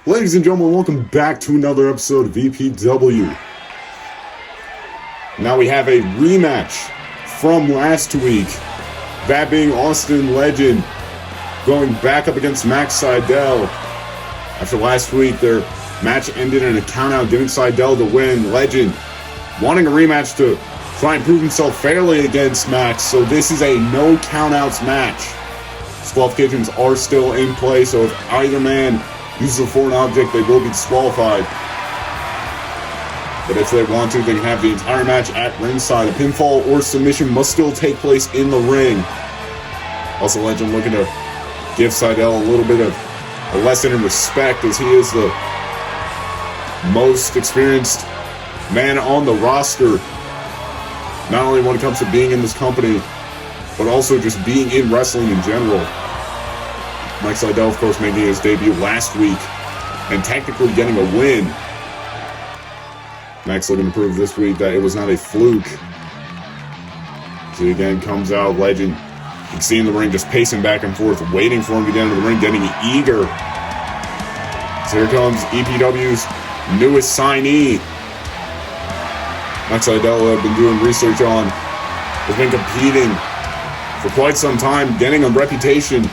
Ladies and gentlemen, welcome back to another episode of EPW. Now we have a rematch from last week. That being Austin Legend going back up against Max Sydel. After last week, their match ended in a countout, giving Sydel the win. Legend wanting a rematch to try and prove himself fairly against Max. So this is a no countouts match. Disqualifications are still in play, so if either man uses a foreign object, they will be disqualified. But if they want to, they can have the entire match at ringside. A pinfall or submission must still take place in the ring. Also, Legend looking to give Sydel a little bit of a lesson in respect, as he is the most experienced man on the roster. Not only when it comes to being in this company, but also just being in wrestling in general. Mike Sydel, of course, making his debut last week and technically getting a win. Max looking to prove this week that it was not a fluke. So he again comes out, Legend. You can see in the ring just pacing back and forth, waiting for him to get into the ring, getting eager. So here comes EPW's newest signee. Max Sydel have been doing research on, has been competing for quite some time, getting a reputation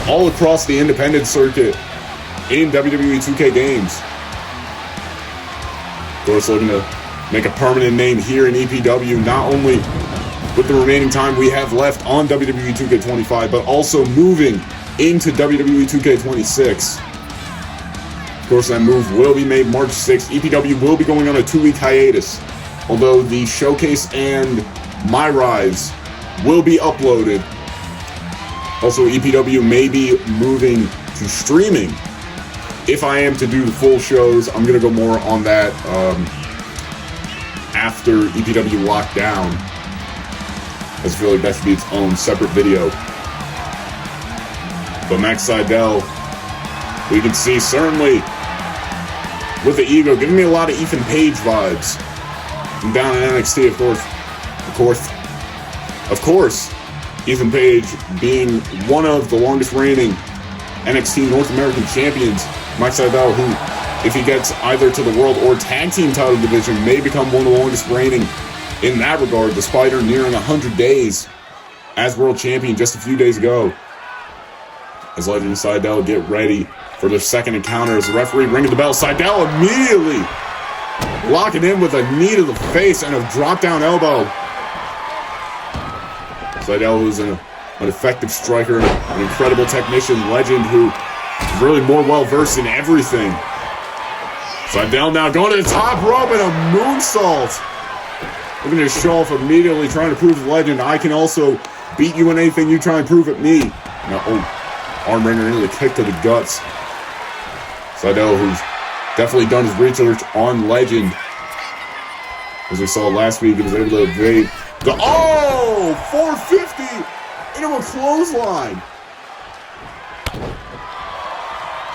all across the independent circuit in WWE 2K games. Of course, looking to make a permanent name here in EPW, not only with the remaining time we have left on WWE 2K25, but also moving into WWE 2K26. Of course, that move will be made March 6th. EPW will be going on a 2-week hiatus, although the Showcase and My Rise will be uploaded. Also, EPW may be moving to streaming. If I am to do the full shows, I'm going to go more on that after EPW Lockdown. I feel like that should be its own separate video. But Max Sydel, we can see certainly with the ego, giving me a lot of Ethan Page vibes. From down in NXT, of course, Ethan Page being one of the longest reigning NXT North American champions. Max Sydel, who, if he gets either to the world or tag team title division, may become one of the longest reigning in that regard, despite her nearing 100 days as world champion just a few days ago. As Legend and Sydel get ready for their second encounter, as the referee ringing the bell, Sydel immediately locking in with a knee to the face and a drop-down elbow. Sydel, who's an effective striker, an incredible technician, Legend, who is really more well-versed in everything. Sydel now going to the top rope and a moonsault. Looking to show off immediately, trying to prove to Legend, I can also beat you in anything you try and prove at me. Now, arm wringer into the kick to the guts. Sydel, who's definitely done his research on Legend. As we saw last week, he was able to evade the 450 into a clothesline.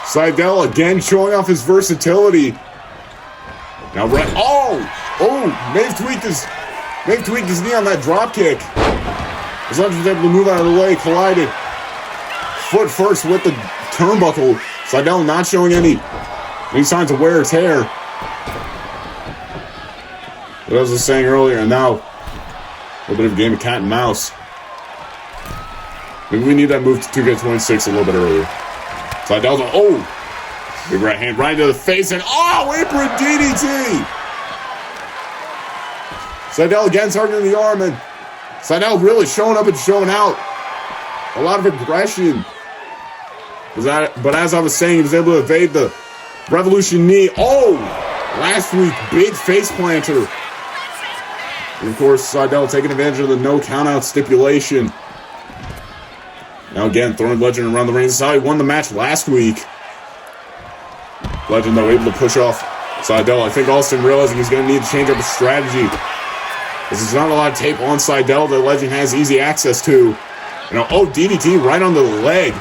Sydel again showing off his versatility. Now may have tweaked his knee on that drop kick. As Legend was able to move out of the way, collided foot first with the turnbuckle. Sydel not showing any signs of wear or tear. But as I was saying earlier, and now a little bit of a game of cat and mouse. Maybe we need that move to 2K26 a little bit earlier. Sydel, big right hand right into the face, and apron DDT! Sydel again targeting the arm, and Sydel really showing up and showing out. A lot of aggression. But as I was saying, he was able to evade the Revolution knee. Last week, big face planter. And of course, Sydel taking advantage of the no countout stipulation. Now again, throwing Legend around the ring. This is how he won the match last week. Legend, though, able to push off Sydel. I think Austin realizing he's going to need to change up his strategy. Because there's not a lot of tape on Sydel that Legend has easy access to. DDT right on the leg.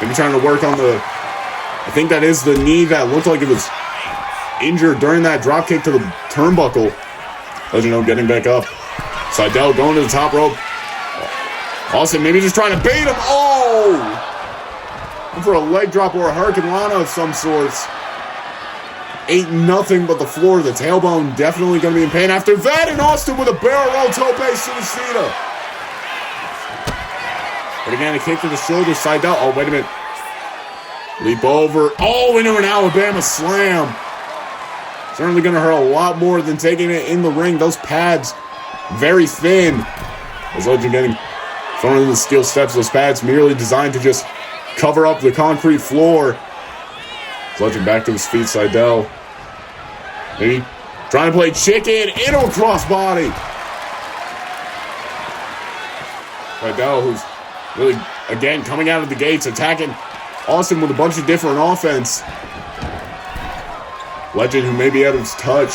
Maybe trying to work on I think that is the knee that looked like it was injured during that drop kick to the turnbuckle. Legend getting back up. Sydel going to the top rope. Austin maybe just trying to bait him. for a leg drop or a Hurricane Rana of some sorts. Ain't nothing but the floor. The tailbone definitely going to be in pain after that. And Austin with a barrel roll tope suicida. But again, a kick to the shoulder. Sydel. Oh, wait a minute. Leap over. Oh, into an Alabama slam. Certainly going to hurt a lot more than taking it in the ring. Those pads, very thin. As Legend getting thrown into the steel steps. Those pads merely designed to just cover up the concrete floor. Legend back to his feet. Sydel. Maybe trying to play chicken into a crossbody. Sydel, who's really, again, coming out of the gates, attacking Austin with a bunch of different offense. Legend, who may be out of his touch.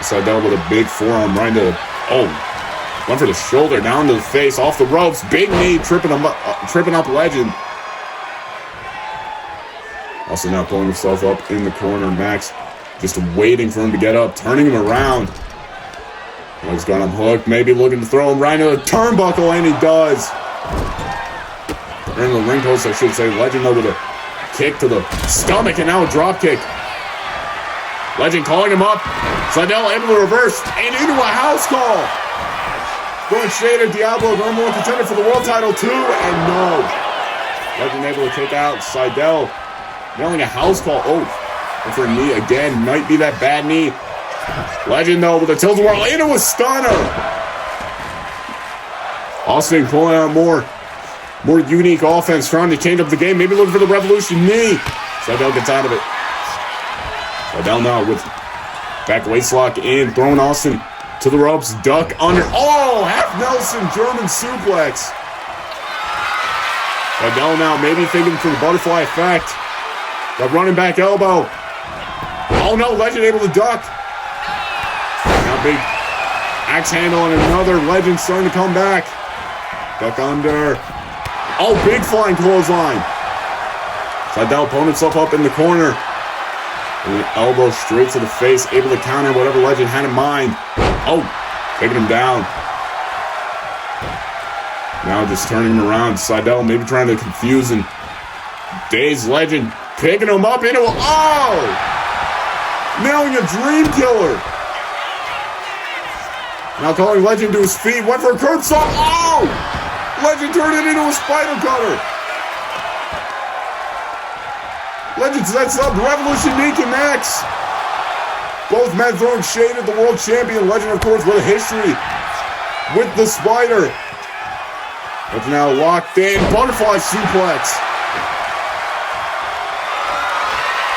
Sydel with a big forearm right into the, went for the shoulder, down to the face, off the ropes, big knee, tripping up Legend. Also now pulling himself up in the corner. Max just waiting for him to get up, turning him around. He's got him hooked, maybe looking to throw him right into the turnbuckle, and he does. Or in the ring post, I should say. Legend though with a kick to the stomach and now a drop kick. Legend calling him up. Sydel able to reverse and into a house call. Going straight at Diablo, number one contender for the world title too, and no. Legend able to kick out Sydel. Nailing a house call. And for a knee again. Might be that bad knee. Legend, though, with a tilt-a-whirl into a stunner. Austin pulling out more unique offense, trying to change up the game. Maybe looking for the Revolution knee. Sydel gets out of it. Sydel now with back waist lock in. Throwing Austin to the ropes. Duck under. Half Nelson German suplex. Sydel now maybe thinking for the butterfly effect. The running back elbow. Oh no, Legend able to duck. Now big axe handle and another. Legend starting to come back. Duck under. Big flying clothesline. Sydel pulling himself up in the corner. And the elbow straight to the face. Able to counter whatever Legend had in mind. Taking him down. Now just turning him around. Sydel maybe trying to confuse and daze Legend. Picking him up into nailing a dream killer. Now calling Legend to his feet. Went for a curb stop. Legend turned it into a spider cutter. Legend sets up. Revolution knee connects. Both men throwing shade at the world champion. Legend, of course, with a history with the spider. Legend now locked in. Butterfly suplex.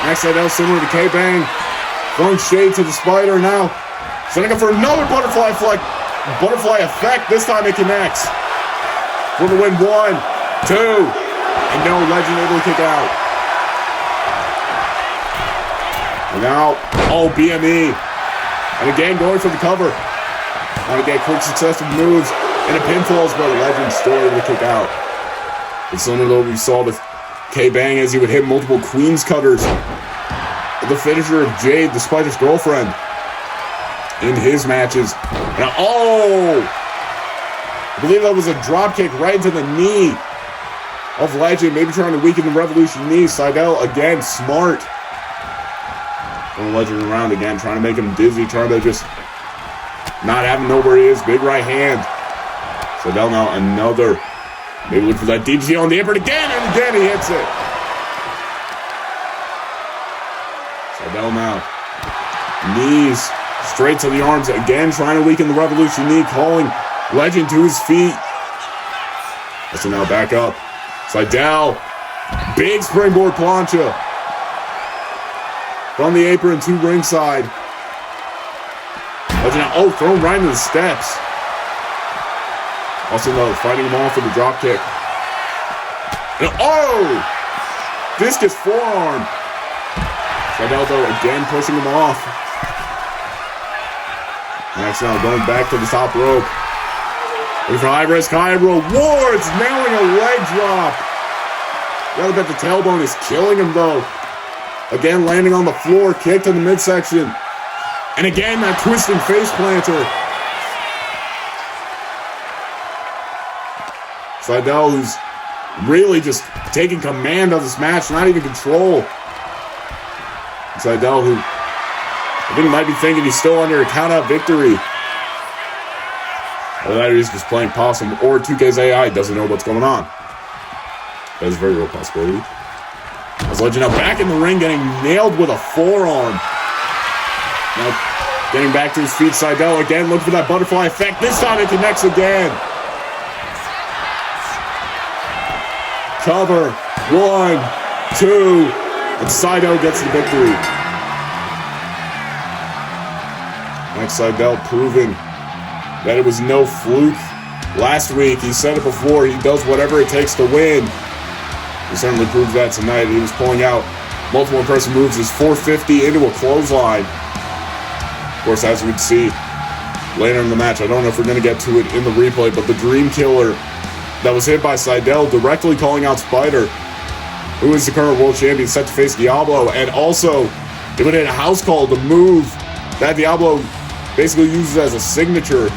Next Sydel similar to K-Bang. Throwing shade to the spider now. Setting up for another butterfly effect. This time it connects. For the win. 1, 2. And no, Legend able to kick out. And now, BME. And again, going for the cover. Trying to get quick successive moves. And a pinfalls, but Legend still able to kick out. It's similar to what we saw with K-Bang as he would hit multiple Queens cutters. The finisher of Jade, the Spider's girlfriend, in his matches. And I believe that was a drop kick right into the knee of Legend. Maybe trying to weaken the Revolution knee. Sydel again, smart. Throwing Legend around again, trying to make him dizzy, trying to just not have him know where he is. Big right hand. Sydel now another. Maybe look for that DDT on the apron again, and again he hits it. Sydel now. Knees straight to the arms. Again, trying to weaken the Revolution knee. Calling Legend to his feet. So now back up. Sydel. Big springboard plancha. From the apron to ringside. Legend now. Thrown right into the steps. Also, no, fighting him off with the drop kick. And, discus forearm. Sydel, though, again pushing him off. Next now, going back to the top rope. Looking for high risk, high rewards. Nailing a leg drop. Gotta bet the tailbone is killing him, though. Again, landing on the floor, kick to the midsection. And again, that twisting face planter. Sydel, who's really just taking command of this match, not even control. Sydel, who I think might be thinking he's still under a count-out victory. Or that he's just playing possum, or 2K's AI doesn't know what's going on. That is a very real possibility. As Legend now back in the ring, getting nailed with a forearm. Now getting back to his feet, Sydel again, looking for that butterfly effect. This time it connects again. Cover, 1, 2, and Sydel gets the victory. Next, Sydel proving that it was no fluke. Last week, he said it before, he does whatever it takes to win. He certainly proved that tonight. He was pulling out multiple impressive moves, his 450 into a clothesline. Of course, as we'd see later in the match, I don't know if we're going to get to it in the replay, but the Dream Killer that was hit by Sydel directly calling out Spider, who is the current world champion, set to face Diablo, and also it would hit a house call, the move that Diablo basically uses as a signature.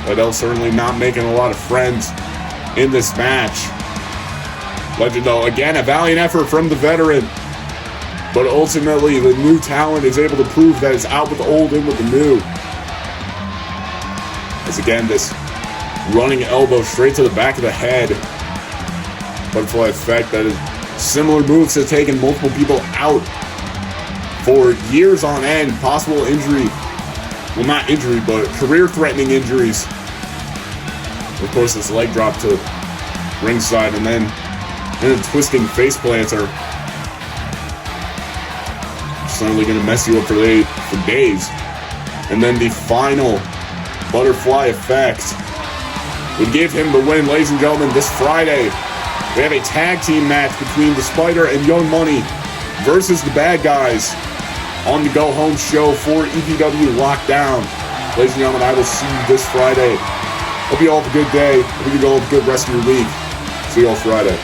Sydel certainly not making a lot of friends in this match. Legend, though, again, a valiant effort from the veteran, but ultimately the new talent is able to prove that it's out with the old, in with the new. As again, this running elbow straight to the back of the head. Butterfly effect that is similar moves to taking multiple people out for years on end. Possible injury. Well, not injury, but career-threatening injuries. Of course, this leg drop to ringside, and then twisting face planter. Certainly going to mess you up for days. And then the final butterfly effect would give him the win. Ladies and gentlemen, this Friday, we have a tag team match between the Spider and Young Money versus the Bad Guys on the Go Home show for EPW Lockdown. Ladies and gentlemen, I will see you this Friday. Hope you all have a good day. Hope you all have a good rest of your week. See you all Friday.